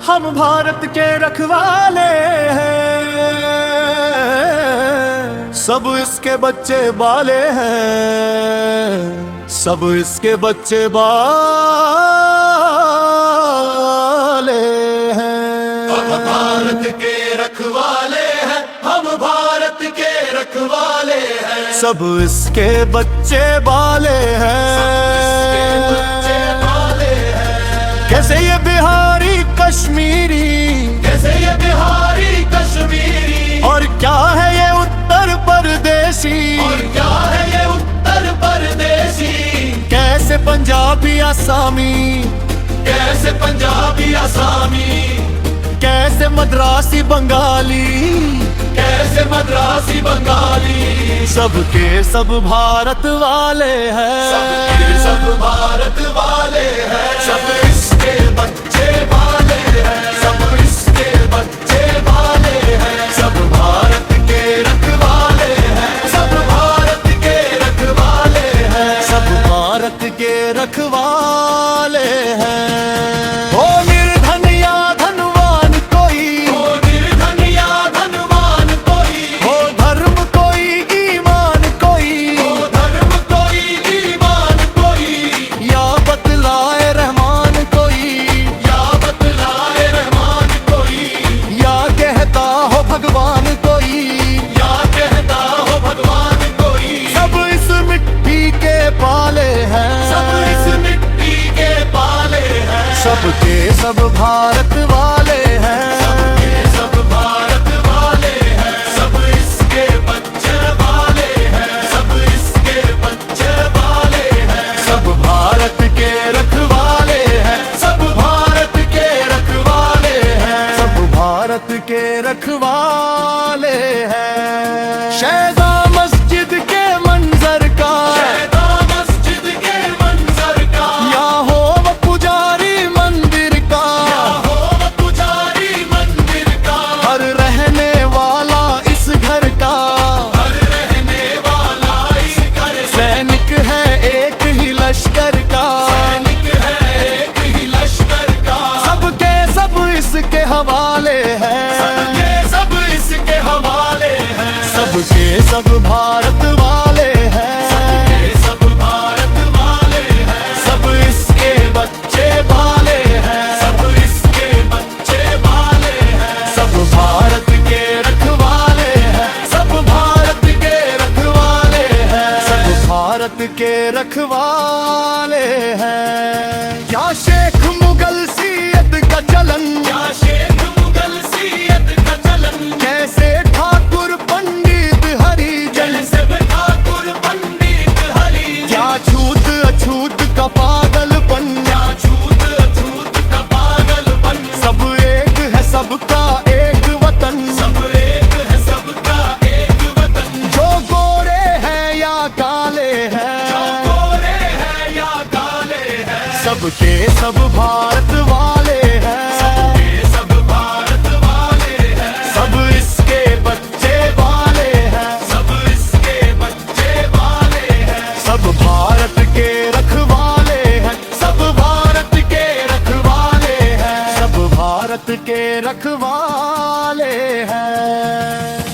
हम भारत के रखवाले हैं, सब इसके बच्चे बाले हैं, सब इसके बच्चे बाले हैं। हम भारत के रखवाले हैं, हम भारत के रखवाले हैं, सब इसके बच्चे बाले हैं। कैसे ये बिहारी कश्मीरी, कैसे ये बिहारी कश्मीरी, और क्या है ये उत्तर प्रदेशी, और क्या है ये उत्तर प्रदेशी, कैसे पंजाबी आसामी, कैसे पंजाबी आसामी, कैसे मद्रासी बंगाली, कैसे मद्रासी बंगाली, सबके सब भारत वाले हैं, सबके सब भारत वाले हैं, सब इसके बच्चे वाले हैं, सब इसके बच्चे वाले हैं, सब भारत के रखवाले हैं, सब भारत के रखवाले हैं, सब भारत के रखवाले हैं। ओ निर्धन या धनवान कोई, हो निर्धन या धनवान कोई, हो धर्म कोई ईमान कोई, हो धर्म कोई ईमान कोई, या बतलाए रहमान कोई, या बतलाए रहमान कोई, या कहता हो भगवान कोई, या कहता हो भगवान कोई, सब इस मिट्टी के पाले हैं, सब इस मिट्टी के पाले हैं, सबके सब भारत वाले हैं, सबके सब भारत वाले हैं, सब इसके बच्चे वाले हैं, सब इसके बच्चे वाले हैं, सब भारत के रखवाले हैं, सब भारत के रखवाले हैं, सब भारत के रखवाले हैं। शहदा मस्जिद के मंजर का, शहदा मस्जिद के मंजर का, या हो वो पुजारी मंदिर का, या हो पुजारी मंदिर का, हर रहने वाला इस घर का हर रहने वाला इस घर से सैनिक है एक ही लश्कर का, सैनिक है एक ही लश्कर का, सबके सब इसके हवाले हैं, सबके सब इसके हवाले हैं, सबके सब भारत वाले हैं, सबके सब भारत वाले हैं, सब इसके बच्चे बाले हैं, सब इसके बच्चे वाले हैं, सब भारत के रखवाले हैं, सब भारत के रखवाले हैं, सब भारत के रखवाले हैं। क्या शेख मुगल सीयत का चलन, क्या शेख मुगल सीयत का चलन, कैसे ठाकुर पंडित हरिजन, जैसे ठाकुर पंडित हरिजन, क्या छूत अछूत का पागलपन, क्या छूत अछूत का पागलपन, सब एक है सबका एक वतन, सब एक है सबका एक वतन, जो गोरे हैं या काले जो हैं, गोरे हैं या काले हैं, सबके सब भारत वाले हैं, सबके सब भारत वाले हैं, सब इसके बच्चे वाले हैं, सब इसके बच्चे वाले हैं, सब भारत के रखवाले हैं, सब भारत के रखवाले हैं, सब भारत के रखवाले हैं।